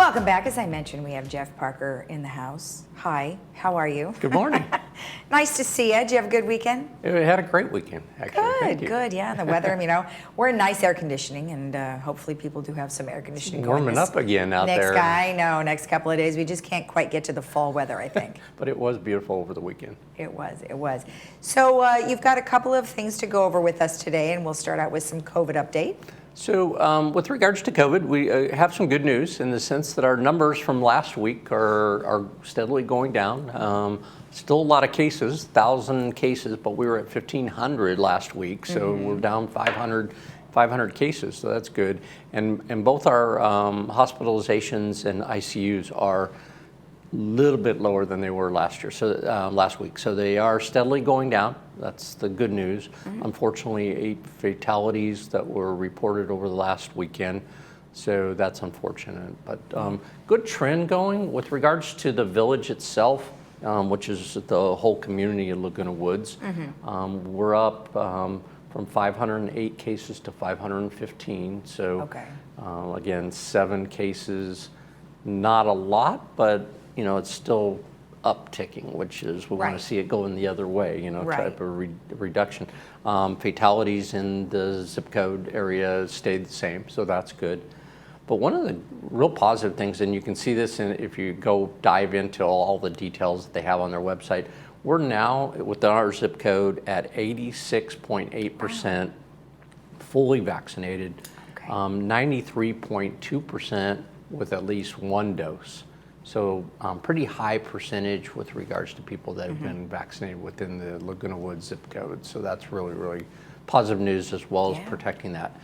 Welcome back. As I mentioned, we have Jeff Parker in the house. Hi, how are you? Good morning. Nice to see you. Did you have a good weekend? We had a great weekend, actually. Thank you. Good. Yeah, the weather, we're in nice air conditioning, and hopefully people do have some air conditioning going. Warming up again out there. Next couple of days. We just can't quite get to the fall weather, I think. But it was beautiful over the weekend. It was. So you've got a couple of things to go over with us today, and we'll start out with some COVID update. So with regards to COVID, we have some good news in the sense that our numbers from last week are steadily going down. Still a lot of cases, 1,000 cases, but we were at 1,500 last week, so we're down 500 cases, so that's good. And both our hospitalizations and ICUs are a little bit lower than they were last week. So they are steadily going down. That's the good news. Unfortunately, 8 fatalities that were reported over the last weekend. So that's unfortunate, but good trend going with regards to the village itself, which is the whole community of Laguna Woods. We're up from 508 cases to 515. So again, 7 cases, not a lot, but it's still upticking, which is we want to see it going the other way, type of reduction. Fatalities in the zip code area stayed the same, so that's good. But one of the real positive things, and you can see this if you go dive into all the details that they have on their website, we're now within our zip code at 86.8% fully vaccinated, 93.2% with at least 1 dose. So pretty high percentage with regards to people that have been vaccinated within the Laguna Woods zip code. So that's really, really positive news as well as protecting that.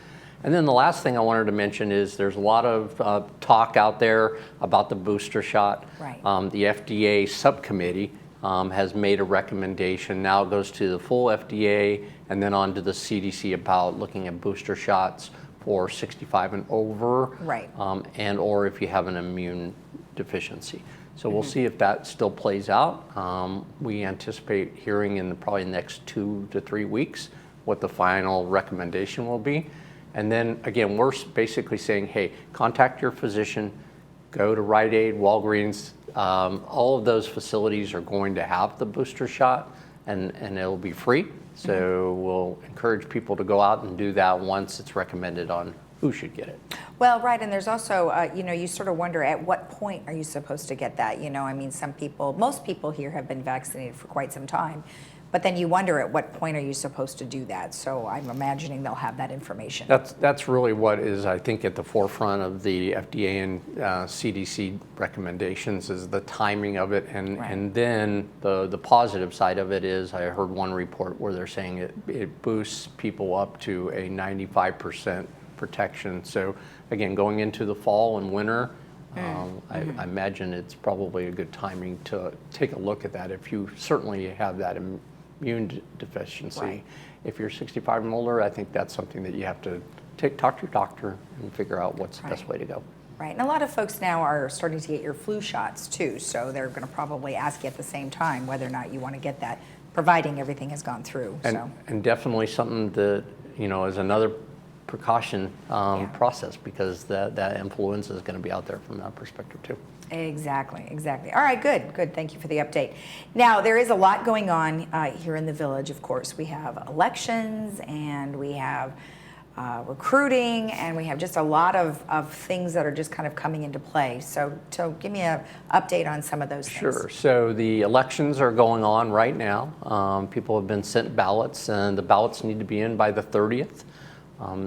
And then the last thing I wanted to mention is there's a lot of talk out there about the booster shot. The FDA subcommittee has made a recommendation. Now it goes to the full FDA and then on to the CDC about looking at booster shots for 65 and over, and or if you have an immune deficiency. So we'll see if that still plays out. We anticipate hearing in probably the next 2 to 3 weeks what the final recommendation will be. And then again, we're basically saying, hey, contact your physician, go to Rite Aid, Walgreens. All of those facilities are going to have the booster shot and it'll be free. So we'll encourage people to go out and do that once it's recommended on who should get it. Well, right, and there's also, you sort of wonder at what point are you supposed to get that? Most people here have been vaccinated for quite some time, but then you wonder at what point are you supposed to do that? So I'm imagining they'll have that information. That's really what is, I think, at the forefront of the FDA and CDC recommendations is the timing of it, and then the positive side of it is I heard one report where they're saying it boosts people up to a 95% protection. So again, going into the fall and winter, I imagine it's probably a good timing to take a look at that if you certainly have that immune deficiency. If you're 65 and older, I think that's something that you have to talk to your doctor and figure out what's the best way to go. Right, and a lot of folks now are starting to get your flu shots too, so they're going to probably ask you at the same time whether or not you want to get that, providing everything has gone through. And definitely something that, is another precaution process, because that influenza is going to be out there from that perspective too. Exactly. All right, good. Thank you for the update. Now, there is a lot going on here in the village, of course. We have elections, and we have recruiting, and we have just a lot of things that are just kind of coming into play. So give me an update on some of those things. Sure. So the elections are going on right now. People have been sent ballots, and the ballots need to be in by the 30th.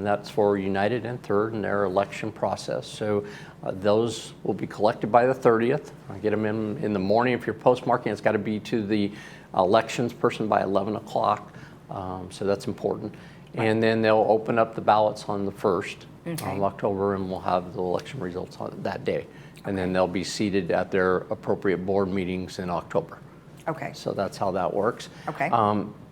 That's for United and Third in their election process. So those will be collected by the 30th. I get them in the morning. If you're postmarking, it's got to be to the elections person by 11 o'clock. So that's important. And then they'll open up the ballots on the 1st of October, and we'll have the election results on that day. And then they'll be seated at their appropriate board meetings in October. So that's how that works.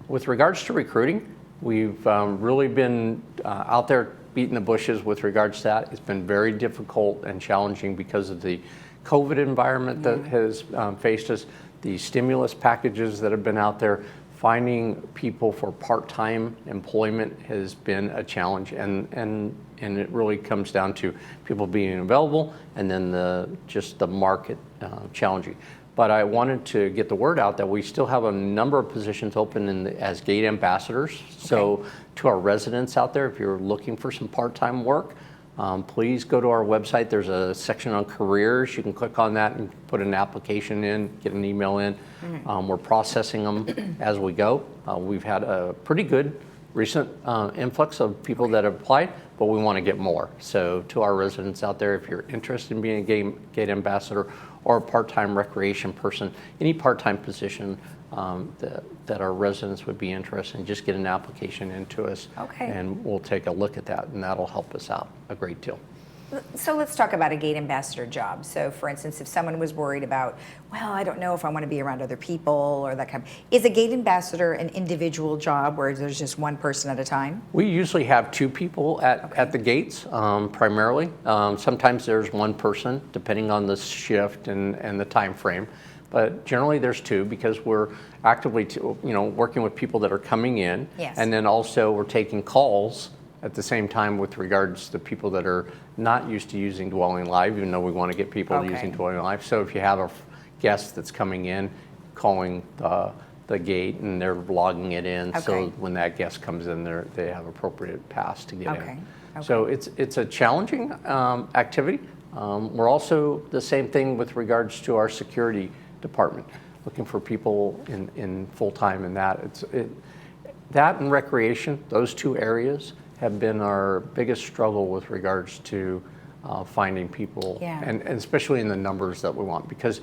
With regards to recruiting, we've really been out there beating the bushes with regards to that. It's been very difficult and challenging because of the COVID environment that has faced us, the stimulus packages that have been out there, finding people for part-time employment has been a challenge, and it really comes down to people being available, and then just the market challenging. But I wanted to get the word out that we still have a number of positions open as gate ambassadors. So to our residents out there, if you're looking for some part-time work, please go to our website. There's a section on careers. You can click on that and put an application in, get an email in. We're processing them as we go. We've had a pretty good recent influx of people that have applied, but we want to get more. So to our residents out there, if you're interested in being a gate ambassador or a part-time recreation person, any part-time position that our residents would be interested in, just get an application into us, and we'll take a look at that, and that'll help us out a great deal. So let's talk about a gate ambassador job. So for instance, if someone was worried about, well, I don't know if I want to be around other people or that kind of, is a gate ambassador an individual job where there's just one person at a time? We usually have 2 people at the gates, primarily. Sometimes there's 1 person, depending on the shift and the time frame. But generally there's 2, because we're actively working with people that are coming in. Yes. And then also we're taking calls at the same time with regards to people that are not used to using Dwelling Live, even though we want to get people using Dwelling Live. So if you have a guest that's coming in, calling the gate, and they're logging it in, so when that guest comes in, they have appropriate pass to get in. So it's a challenging activity. We're also the same thing with regards to our security department, looking for people in full-time in that. That and recreation, those 2 areas have been our biggest struggle with regards to finding people, and especially in the numbers that we want, because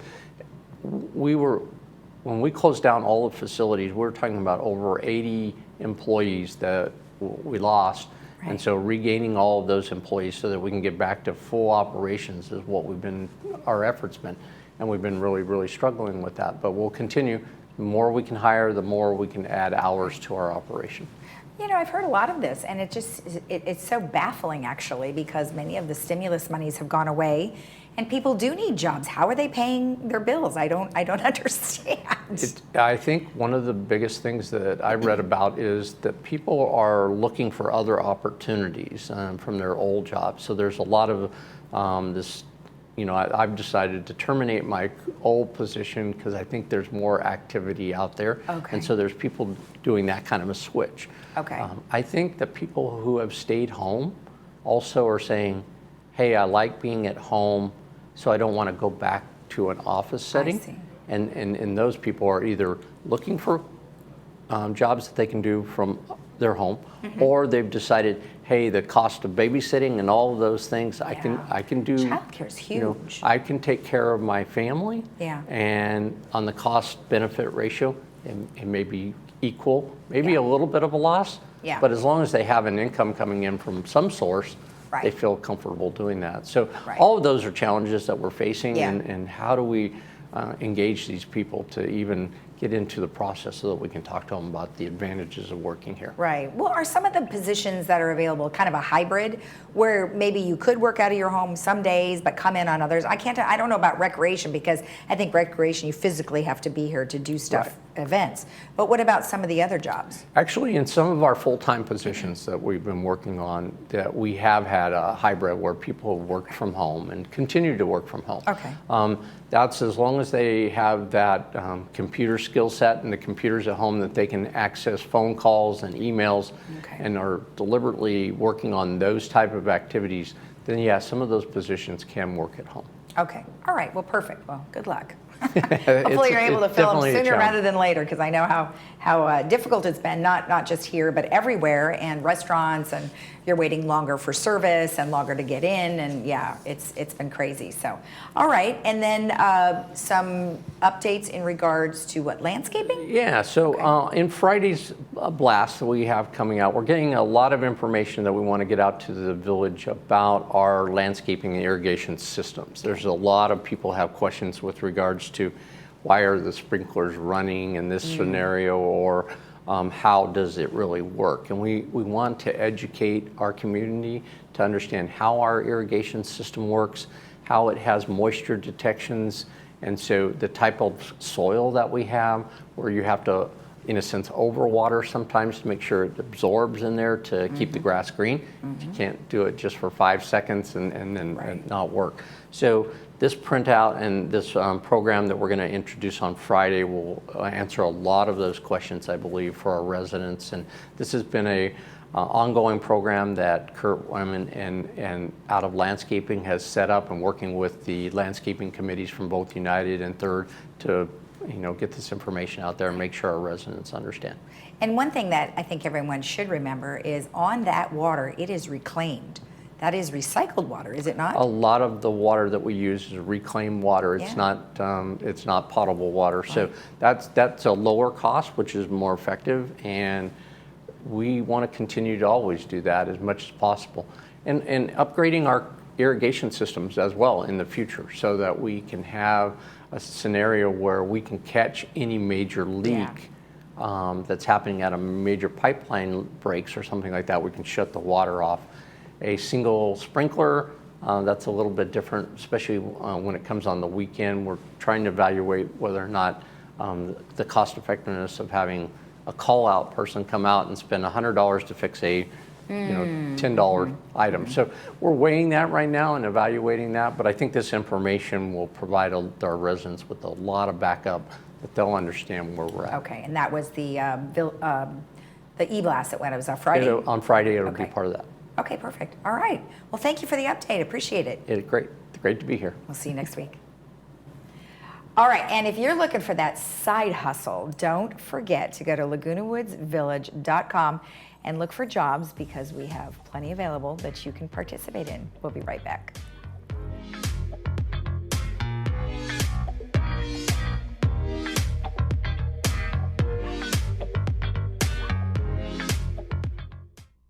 when we closed down all the facilities, we were talking about over 80 employees that we lost. And so regaining all of those employees so that we can get back to full operations is what our efforts been. And we've been really, really struggling with that. But we'll continue. The more we can hire, the more we can add hours to our operation. I've heard a lot of this, and it's so baffling, actually, because many of the stimulus monies have gone away, and people do need jobs. How are they paying their bills? I don't understand. I think one of the biggest things that I read about is that people are looking for other opportunities from their old jobs. So there's a lot of this. I've decided to terminate my old position because I think there's more activity out there. And so there's people doing that kind of a switch. I think that people who have stayed home also are saying, hey, I like being at home, so I don't want to go back to an office setting. And those people are either looking for jobs that they can do from their home, or they've decided, hey, the cost of babysitting and all of those things, I can do. Childcare's huge. I can take care of my family, and on the cost-benefit ratio, it may be equal, maybe a little bit of a loss, but as long as they have an income coming in from some source, they feel comfortable doing that. So all of those are challenges that we're facing, and how do we engage these people to even get into the process so that we can talk to them about the advantages of working here. Right. Well, are some of the positions that are available kind of a hybrid, where maybe you could work out of your home some days but come in on others? I don't know about recreation, because I think recreation, you physically have to be here to do stuff, events. But what about some of the other jobs? Actually, in some of our full-time positions that we've been working on, that we have had a hybrid where people have worked from home and continue to work from home. That's as long as they have that computer skill set and the computers at home that they can access phone calls and emails, and are deliberately working on those type of activities, then some of those positions can work at home. All right. Well, perfect. Well, good luck. Hopefully you're able to fill them sooner rather than later, because I know how difficult it's been, not just here, but everywhere, and restaurants, and you're waiting longer for service and longer to get in, and it's been crazy. So, all right, and then some updates in regards to landscaping? So in Friday's blast that we have coming out, we're getting a lot of information that we want to get out to the village about our landscaping and irrigation systems. There's a lot of people have questions with regards to why are the sprinklers running in this scenario, or how does it really work? And we want to educate our community to understand how our irrigation system works, how it has moisture detections, and so the type of soil that we have, where you have to in a sense, overwater sometimes to make sure it absorbs in there to keep the grass green. You can't do it just for 5 seconds and then Right. not work. So this printout and this program that we're going to introduce on Friday will answer a lot of those questions, I believe, for our residents. And this has been a ongoing program that Kurt Wyman and out of landscaping has set up, and working with the landscaping committees from both United and Third to get this information out there and make sure our residents understand. And one thing that I think everyone should remember is on that water, it is reclaimed. That is recycled water, is it not? A lot of the water that we use is reclaimed water. It's Yeah. it's not potable water. So that's a lower cost, which is more effective, and we want to continue to always do that as much as possible. And upgrading our irrigation systems as well in the future, so that we can have a scenario where we can catch any major leak that's happening at a major pipeline breaks or something like that. We can shut the water off. A single sprinkler, that's a little bit different, especially when it comes on the weekend. We're trying to evaluate whether or not the cost effectiveness of having a call-out person come out and spend $100 to fix a $10 item. So we're weighing that right now and evaluating that, but I think this information will provide our residents with a lot of backup that they'll understand where we're at. Okay, and that was the e-blast that went, it was on Friday? On Friday, it'll be Okay. part of that. Okay, perfect. All right. Well, thank you for the update. Appreciate it. It's great to be here. We'll see you next week. All right, and if you're looking for that side hustle, don't forget to go to lagunawoodsvillage.com and look for jobs, because we have plenty available that you can participate in. We'll be right back.